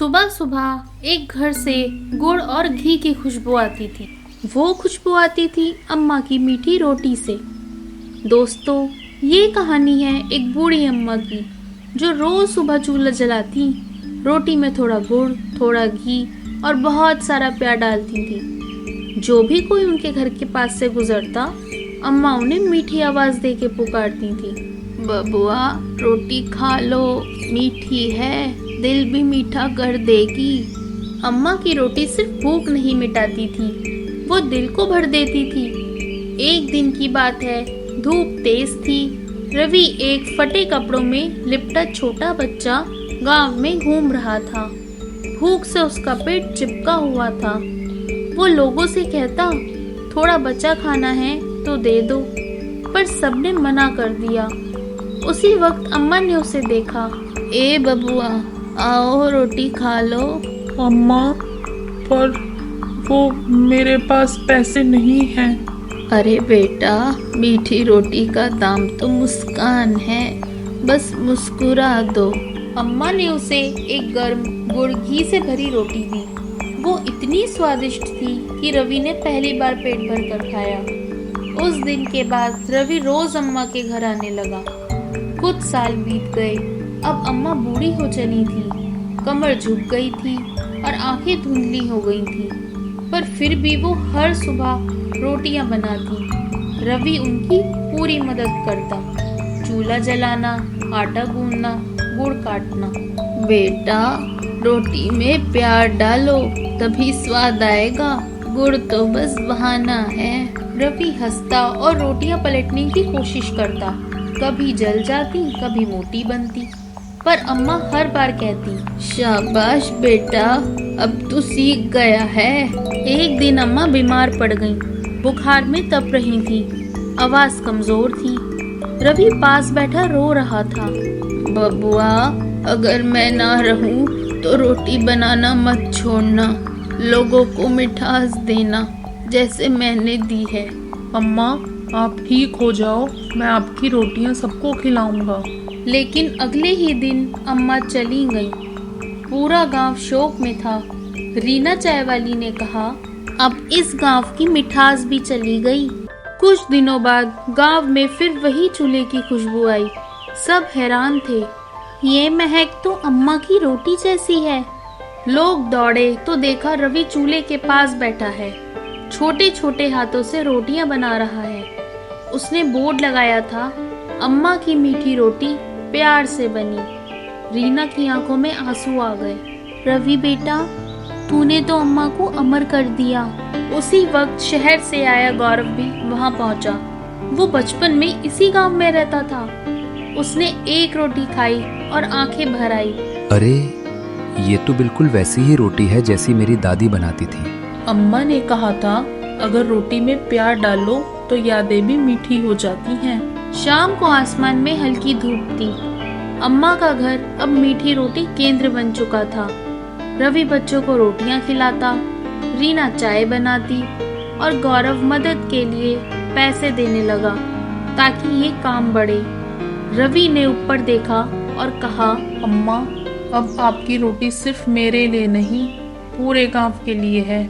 सुबह सुबह एक घर से गुड़ और घी की खुशबू आती थी। वो खुशबू आती थी अम्मा की मीठी रोटी से। दोस्तों, ये कहानी है एक बूढ़ी अम्मा की जो रोज सुबह चूल्हा जलाती, रोटी में थोड़ा गुड़, थोड़ा घी और बहुत सारा प्यार डालती थी। जो भी कोई उनके घर के पास से गुजरता, अम्मा उन्हें मीठी आवाज दे के पुकारती थी, बबुआ रोटी खा लो, मीठी है, दिल भी मीठा कर देगी। अम्मा की रोटी सिर्फ भूख नहीं मिटाती थी, वो दिल को भर देती थी। एक दिन की बात है, धूप तेज थी। रवि एक फटे कपड़ों में लिपटा छोटा बच्चा गांव में घूम रहा था। भूख से उसका पेट चिपका हुआ था। वो लोगों से कहता, थोड़ा बचा खाना है तो दे दो, पर सबने मना कर दिया। उसी वक्त अम्मा ने उसे देखा। ए बबुआ, आओ रोटी खा लो। अम्मा, पर वो मेरे पास पैसे नहीं हैं। अरे बेटा, मीठी रोटी का दाम तो मुस्कान है, बस मुस्कुरा दो। अम्मा ने उसे एक गर्म गुड़ घी से भरी रोटी दी। वो इतनी स्वादिष्ट थी कि रवि ने पहली बार पेट भर कर खाया। उस दिन के बाद रवि रोज अम्मा के घर आने लगा। कुछ साल बीत गए। अब अम्मा बूढ़ी हो चली थी, कमर झुक गई थी और आंखें धुंधली हो गई थी, पर फिर भी वो हर सुबह रोटियां बनाती। रवि उनकी पूरी मदद करता, चूल्हा जलाना, आटा गूंदना, गुड़ काटना। बेटा, रोटी में प्यार डालो तभी स्वाद आएगा, गुड़ तो बस बहाना है। रवि हंसता और रोटियां पलटने की कोशिश करता। कभी जल जाती, कभी मोटी बनती, पर अम्मा हर बार कहती, शाबाश बेटा, अब तू सीख गया है। एक दिन अम्मा बीमार पड़ गईं, बुखार में तप रही थी, आवाज कमजोर थी। रवि पास बैठा रो रहा था। बबुआ, अगर मैं ना रहूं तो रोटी बनाना मत छोड़ना, लोगों को मिठास देना जैसे मैंने दी है। अम्मा, आप ठीक हो जाओ, मैं आपकी रोटियां सबको खिलाऊंगा। लेकिन अगले ही दिन अम्मा चली गईं। पूरा गांव शोक में था। रीना चाय वाली ने कहा, अब इस गांव की मिठास भी चली गई। कुछ दिनों बाद गांव में फिर वही चूल्हे की खुशबू आई। सब हैरान थे, ये महक तो अम्मा की रोटी जैसी है। लोग दौड़े तो देखा रवि चूल्हे के पास बैठा है, छोटे छोटे हाथों से रोटियां बना रहा है। उसने बोर्ड लगाया था, अम्मा की मीठी रोटी प्यार से बनी। रीना की आंखों में आंसू आ गए। रवि बेटा, तूने तो अम्मा को अमर कर दिया। उसी वक्त शहर से आया गौरव भी वहां पहुंचा। वो बचपन में इसी गांव में रहता था। उसने एक रोटी खाई और आंखें भर आई। अरे, ये तो बिल्कुल वैसी ही रोटी है जैसी मेरी दादी बनाती थी। अम्मा ने कहा था, अगर रोटी में प्यार डालो तो यादें भी मीठी हो जाती हैं। शाम को आसमान में हल्की धूप थी। अम्मा का घर अब मीठी रोटी केंद्र बन चुका था। रवि बच्चों को रोटियां खिलाता, रीना चाय बनाती और गौरव मदद के लिए पैसे देने लगा ताकि ये काम बढ़े। रवि ने ऊपर देखा और कहा, अम्मा, अब आपकी रोटी सिर्फ मेरे लिए नहीं, पूरे गांव के लिए है।